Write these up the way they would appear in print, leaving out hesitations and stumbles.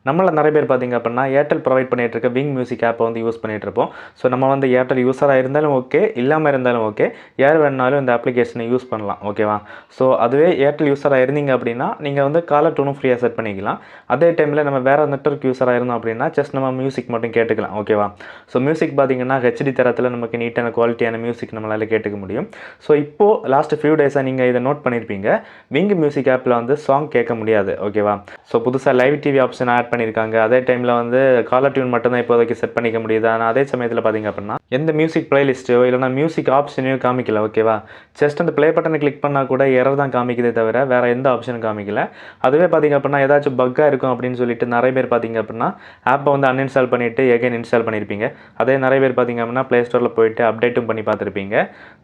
நம்மள நிறைய பேர் பார்த்தீங்க அப்படின்னா ஏர்டெல் ப்ரொவைட் பண்ணிட்டு இருக்க விங் மியூசிக் ஆப்பை வந்து யூஸ் பண்ணிட்டு இருப்போம். ஸோ நம்ம வந்து ஏர்டெல் யூஸராக இருந்தாலும் ஓகே, இல்லாமல் இருந்தாலும் ஓகே, யார் வேணுனாலும் இந்த அப்ளிகேஷனை யூஸ் பண்ணலாம். ஓகேவா? ஸோ அதுவே ஏர்டெல் யூஸராக இருந்தீங்க அப்படின்னா நீங்கள் வந்து காலர் டூனும் ஃப்ரீயாக செட் பண்ணிக்கலாம். அதே டைமில் நம்ம வேறு நெட்வொர்க் யூஸராக இருந்தோம் அப்படின்னா ஜஸ்ட் நம்ம மியூசிக் மட்டும் கேட்டுக்கலாம். ஓகேவா? ஸோ மியூசிக் பார்த்தீங்கன்னா ஹெச்டி தரத்தில் நமக்கு நீட்டான குவாலிட்டியான மியூசிக் நம்மளால் கேட்டுக்க முடியும். ஸோ இப்போது லாஸ்ட் ஃபியூ டேஸாக நீங்கள் இதை நோட் பண்ணியிருப்பீங்க, விங் மியூசிக் ஆப்பில் வந்து சாங் கேட்க முடியாது. ஓகேவா? ஸோ புதுசாக லைவ் டிவி ஆப்ஷன் ஆட் பண்ணியிருக்காங்க. அதே டைமில் வந்து காலர் டியூன் மட்டும் தான் இப்போதைக்கு செட் பண்ணிக்க முடியுது. ஆனால் அதே சமயத்தில் பார்த்தீங்க அப்படின்னா எந்த மியூசிக் பிளேலிஸ்ட்டோ இல்லைனா மியூசிக் ஆப்ஷனையும் காமிக்கல. ஓகேவா? ஜஸ்ட் அந்த ப்ளே பட்டனை கிளிக் பண்ணால் கூட எரர் தான் காமிக்குதே தவிர வேறு எந்த ஆப்ஷனும் காமிக்கல. அதுவே பார்த்தீங்க அப்படின்னா ஏதாச்சும் பக்காக இருக்கும் அப்படின்னு சொல்லிட்டு நிறைய பேர் பார்த்தீங்க அப்படின்னா ஆப்பை வந்து அன்இன்ஸ்டால் பண்ணிவிட்டு எகைன் இன்ஸ்டால் பண்ணியிருப்பீங்க. அதே நிறைய பேர் பார்த்தீங்க அப்படின்னா ப்ளே ஸ்டோரில் போயிட்டு அப்டேட்டும் பண்ணி பார்த்துருப்பீங்க.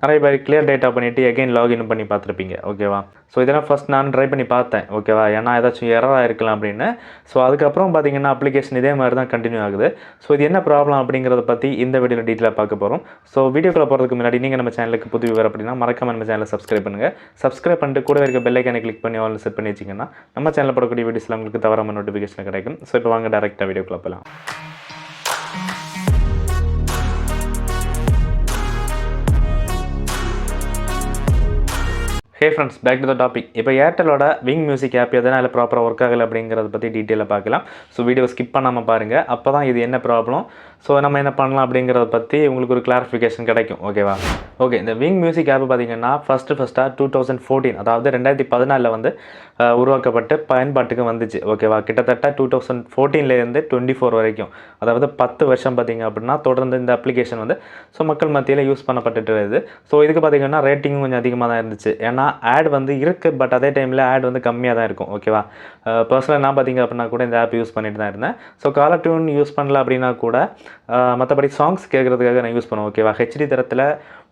நிறைய பேர் கிளியர் டேட்டா பண்ணிவிட்டு எகைன் லாகின் பண்ணி பார்த்துருப்பீங்க. ஓகேவா? ஸோ இதெல்லாம் ஃபஸ்ட் நான் ட்ரை பண்ணி பார்த்தேன். ஓகேவா? ஏன்னா ஏதாச்சும் எரராக இருக்கலாம் அப்படின்னு. ஸோ அதுக்கப்புறம் பார்த்தீங்கன்னா அப்ளிகேஷன் இதே மாதிரி தான் கண்டினியூ ஆகுது. ஸோ இது என்ன ப்ராப்ளம் அப்படிங்கிறத பற்றி இந்த வீடியோவில் டீட்டெயிலாக பார்க்க போகிறோம். ஸோ வீடியோக்குள்ள போகிறதுக்கு முன்னாடி நீங்கள் நம்ம சேனலுக்கு புது வியூவர் அப்படின்னா மறக்காம நம்ம சேனலை சப்ஸ்கிரைப் பண்ணுங்கள். சப்ஸ்கிரைப் பண்ணிட்டு கூட இருக்க பெல் ஐக்கானை கிளிக் பண்ணி ஆல் செட் பண்ணி வச்சிங்கன்னா நம்ம சேனலில் போடக்கூடிய வீடியோஸ்லாம் உங்களுக்கு தவறாமல் நோட்டிஃபிகேஷன் கிடைக்கும். ஸோ இப்போ வாங்க டேரெக்டாக வீடியோக்குள்ள போகலாம். Hey friends, back to the topic. இப்போ ஏர்டெலோட விங் மியூசிக் ஆப் எதனால் ப்ராப்பராக ஒர்க் ஆகலை அப்படிங்கிறத பற்றி டீட்டெயிலாக பார்க்கலாம். ஸோ வீடியோ ஸ்கிப் பண்ணாமல் பாருங்கள். அப்போ தான் இது என்ன ப்ராப்ளம், ஸோ நம்ம என்ன பண்ணலாம் அப்படிங்கிறத பற்றி உங்களுக்கு ஒரு கிளாரிஃபிகேஷன் கிடைக்கும். ஓகேவா? ஓகே, இந்த விங் மியூசிக் ஆப் பார்த்தீங்கன்னா ஃபஸ்ட்டாக 2014 அதாவது 2014 வந்து உருவாக்கப்பட்டு பயன்பாட்டுக்கு வந்துச்சு. ஓகேவா? கிட்டத்தட்ட 2014 24 வரைக்கும், அதாவது 10 வருஷம் பார்த்தீங்க அப்படின்னா தொடர்ந்து இந்த அப்ளிகேஷன் வந்து ஸோ மக்கள் மத்தியில் யூஸ் பண்ணப்பட்டுட்டு இருக்குது. ஸோ இதுக்கு பார்த்தீங்கன்னா ரேட்டிங்கும் கொஞ்சம் அதிகமாக தான் இருந்துச்சு. ஏன்னா ஆட் வந்து இருக்குது, பட் அதே டைமில் ஆட் வந்து கம்மியாக தான் இருக்கும். ஓகேவா? பர்சனலாக நான் பார்த்தீங்க அப்படின்னா கூட இந்த ஆப் யூஸ் பண்ணிட்டு தான் இருந்தேன். ஸோ காலர் டியூன் யூஸ் பண்ணல அப்படின்னா கூட மற்றபடி சாங்ஸ் கேட்குறதுக்காக நான் யூஸ் பண்ணுவேன். ஓகேவா? ஹெச்டி தரத்தில்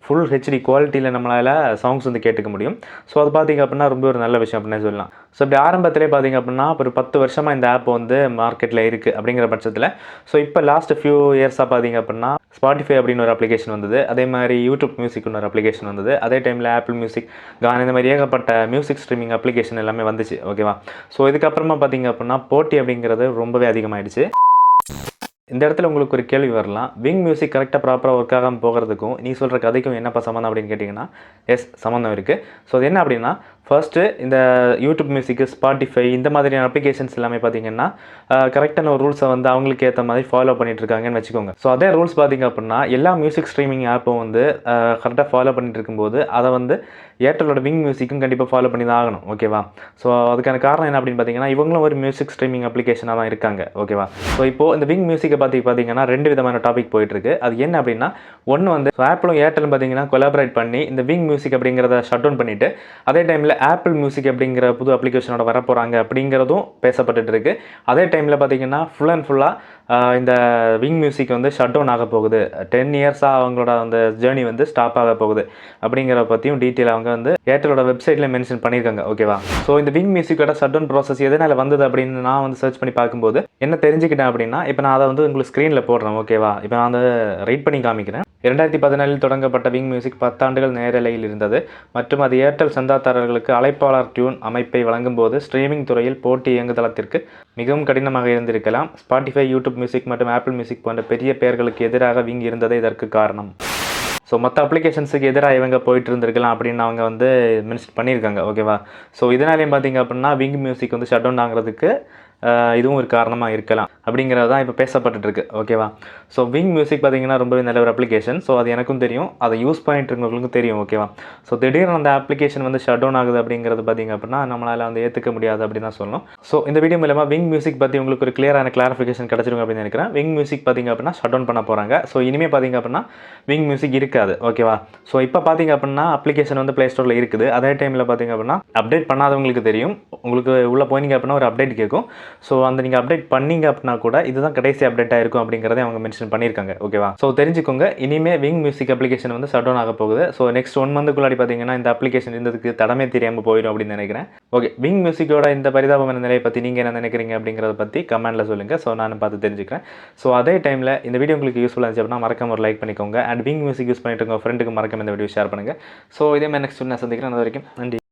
ஃபுல் ஹெச்டி குவாலிட்டியில் நம்மளால் சாங்ஸ் வந்து கேட்டுக்க முடியும். ஸோ அது பார்த்திங்க அப்படின்னா ரொம்ப ஒரு நல்ல விஷயம் அப்படின்னு சொல்லலாம். ஸோ இப்படி ஆரம்பத்திலே பார்த்திங்க அப்படின்னா ஒரு 10 வருஷமாக இந்த ஆப் வந்து மார்க்கெட்டில் இருக்குது அப்படிங்கிற பட்சத்தில் ஸோ இப்போ லாஸ்ட் ஃபியூ இயர்ஸாக பார்த்திங்க அப்படின்னா ஸ்பாட்டிஃபை அப்படின்னு ஒரு அப்ளிகேஷன் வந்தது. அதே மாதிரி யூடியூப் மியூசிக்னு ஒரு அப்ளிகேஷன் வந்தது. அதே டைமில் ஆப்பிள் மியூசிக், கான், இந்த மாதிரி ஏகப்பட்ட மியூசிக் ஸ்ட்ரீமிங் அப்ளிகேஷன் எல்லாமே வந்துச்சு. ஓகேவா? ஸோ இதுக்கப்புறமா பார்த்திங்க அப்படின்னா போட்டி அப்படிங்கிறது ரொம்பவே அதிகமாகிடுச்சு. இந்த இடத்துல உங்களுக்கு ஒரு கேள்வி வரலாம், விங் மியூசிக் கரெக்டாக ப்ராப்பராக ஒர்க் ஆகாமல் போகிறதுக்கும் நீ சொல்கிற கதைக்கும் என்னப்பா சம்மந்தம் அப்படின்னு கேட்டிங்கன்னா, எஸ், சம்மந்தம் இருக்குது. ஸோ அது என்ன அப்படின்னா, ஃபர்ஸ்ட்டு இந்த யூடியூப் மியூசிக்கு, ஸ்பாட்டிஃபை இந்த மாதிரியான அப்ளிகேஷன்ஸ் எல்லாமே பார்த்திங்கன்னா கரெக்டான ஒரு ரூல்ஸை வந்து அவங்களுக்கு ஏற்ற மாதிரி ஃபாலோ பண்ணிகிட்ருக்காங்கன்னு வச்சுக்கோங்க. ஸோ அதே ரூல்ஸ் பார்த்திங்க அப்படின்னா எல்லா மியூசிக் ஸ்ட்ரீமிங் ஆப்பும் வந்து கரெக்டாக ஃபாலோ பண்ணிட்டு இருக்கும்போது அதை வந்து ஏர்டெலோட விங் மியூசிக்கும் கண்டிப்பாக ஃபாலோ பண்ணி தான் ஆகணும். ஓகேவா? ஸோ அதுக்கான காரணம் என்ன அப்படின்னு பார்த்தீங்கன்னா இவங்களும் ஒரு மியூசிக் ஸ்ட்ரீமிங் அப்ளிகேஷனாக தான் இருக்காங்க. ஓகேவா? ஸோ இப்போது இந்த விங் மியூசிக்கை பார்த்தீங்கன்னா 2 விதமான டாபிக் போயிட்டுருக்கு. அது என்ன அப்படின்னா, ஒன்று வந்து ஆப்பிளும் ஏர்டெலும் பார்த்தீங்கன்னா கொலாபரேட் பண்ணி இந்த விங் மியூசிக் அப்படிங்கிறத ஷட் டவுன் பண்ணிவிட்டு அதே டைமில் ஆப்பிள் மியூசிக் அப்படிங்கிற புது அப்ளிகேஷனோட வரப்போகிறாங்க அப்படிங்கிறதும் பேசப்பட்டுட்டு இருக்கு. அதே டைமில் பார்த்தீங்கன்னா ஃபுல் அண்ட் ஃபுல்லாக இந்த விங் மியூசிக் வந்து ஷட் டவுன் ஆக போகுது, 10 இயர்ஸாக அவங்களோட அந்த ஜேர்னி வந்து ஸ்டாப் ஆக போகுது அப்படிங்கிற பற்றியும் டீட்டெயில் அவங்க வந்து ஏர்டெலோட வெப்சைட்டில் மென்ஷன் பண்ணியிருக்காங்க. ஓகேவா? ஸோ இந்த விங் மியூசிக்கோட ஷட் டவுன் ப்ராசஸ் எதனால் வந்தது அப்படின்னு நான் வந்து சர்ச் பண்ணி பார்க்கும்போது என்ன தெரிஞ்சுக்கிட்டேன் அப்படின்னா, இப்போ நான் அதை வந்து உங்களுக்கு ஸ்க்ரீனில் போடுறேன். ஓகேவா? இப்போ நான் வந்து ரைட் பண்ணி காமிக்கிறேன். 2014 தொடங்கப்பட்ட விங் மியூசிக் 10 ஆண்டுகள் நேரலையில் இருந்தது மற்றும் அது ஏர்டெல் சந்தாதாரர்களுக்கு அழைப்பாளர் டியூன் அமைப்பை வழங்கும்போது ஸ்ட்ரீமிங் துறையில் போட்டி இயங்குதளத்திற்கு மிகவும் கடினமாக இருந்திருக்கலாம். ஸ்பாட்டிஃபை, யூடியூப் மியூசிக் மற்றும் ஆப்பிள் மியூசிக் போன்ற பெரிய பெயர்களுக்கு எதிராக விங் இருந்ததே இதற்கு காரணம். ஸோ மற்ற அப்ளிகேஷன்ஸுக்கு எதிராக இவங்க போயிட்டு இருந்திருக்கலாம் அப்படின்னு அவங்க வந்து மென்ஷன் பண்ணியிருக்காங்க. ஓகேவா? ஸோ இதனாலேயும் பார்த்திங்க அப்படின்னா விங் மியூசிக் வந்து ஷட் டவுன் ஆகிறதுக்கு இதுவும் ஒரு காரணமாக இருக்கலாம் அப்படிங்கிறது தான் இப்போ பேசப்பட்டுருக்கு. ஓகேவா? ஸோ விங் மியூசிக் பார்த்திங்கன்னா ரொம்பவே நல்ல ஒரு அப்ளிகேஷன். ஸோ அது எனக்கும் தெரியும், அதை யூஸ் பண்ணிட்டு இருக்கவங்களுக்கும் தெரியும். ஓகேவா? ஸோ திடீர்னு அந்த அப்ளிகேஷன் வந்து ஷட் டவுன் ஆகுது அப்படிங்கிறது பார்த்திங்க அப்படின்னா நம்மளால் வந்து ஏற்றுக்க முடியாது அப்படின்னு தான் சொல்லணும். ஸோ இந்த வீடியோ மூலமாக விங் மியூசிக் பற்றி உங்களுக்கு ஒரு கிளியரான கிளாரிஃபிகேஷன் கிடச்சிருங்க அப்படின்னு நினைக்கிறேன். விங் மியூசிக் பார்த்திங்க அப்படின்னா ஷட் டவுன் பண்ண போகிறாங்க. ஸோ இனிமேல் பார்த்திங்க அப்படின்னா விங் மியூசிக் இருக்காது. ஓகேவா? ஸோ இப்போ பார்த்திங்க அப்படின்னா அப்ளிகேஷன் வந்து ப்ளே ஸ்டோரில் இருக்குது. அதே டைமில் பார்த்திங்க அப்படின்னா அப்டேட் பண்ணாதவங்களுக்கு தெரியும், உங்களுக்கு உள்ளே போனீங்க அப்படின்னா ஒரு அப்டேட் கேட்கும். ஸோ அந்த நீங்கள் அப்டேட் பண்ணீங்க அப்படின்னா கூட இதுதான் கடைசி அப்டேட்டாக இருக்கும் அப்படிங்கிறத அவங்க மென்ஷன் பண்ணியிருக்காங்க. ஓகேவா? ஸோ தெரிஞ்சுக்கோங்க, இனிமேல் விங் மியூசிக் அப்ளிகேஷன் வந்து ஷட் டவுன் ஆக போகுது. ஸோ நெக்ஸ்ட் 1 மந்த்துக்குள்ளாடி பார்த்தீங்கன்னா இந்த அப்ளிகேஷன் இருந்ததுக்கு தடமே தெரியாமல் போயிடும் அப்படின்னு நினைக்கிறேன். ஓகே, விங் மியூசிக்கோட இந்த பரிதாபமான நிலையை பற்றி நீங்கள் என்ன நினைக்கிறீங்க அப்படிங்கிறத பற்றி கமெண்ட்டில் சொல்லுங்கள். ஸோ நான் பார்த்து தெரிஞ்சுக்கிறேன். ஸோ அதே டைமில் இந்த வீடியோ உங்களுக்கு யூஸ்ஃபுல்லாக இருந்துச்சு அப்படின்னா மறக்காம ஒரு லைக் பண்ணிக்கோங்க. அண்ட் விங் மியூசிக் யூஸ் பண்ணிட்டு உங்கள் ஃப்ரெண்டுக்கு மறக்காம இந்த வீடியோ ஷேர் பண்ணுங்கள். ஸோ இதே மாதிரி நெக்ஸ்ட் நான் சந்திக்கிறேன். அது வரைக்கும் நன்றி.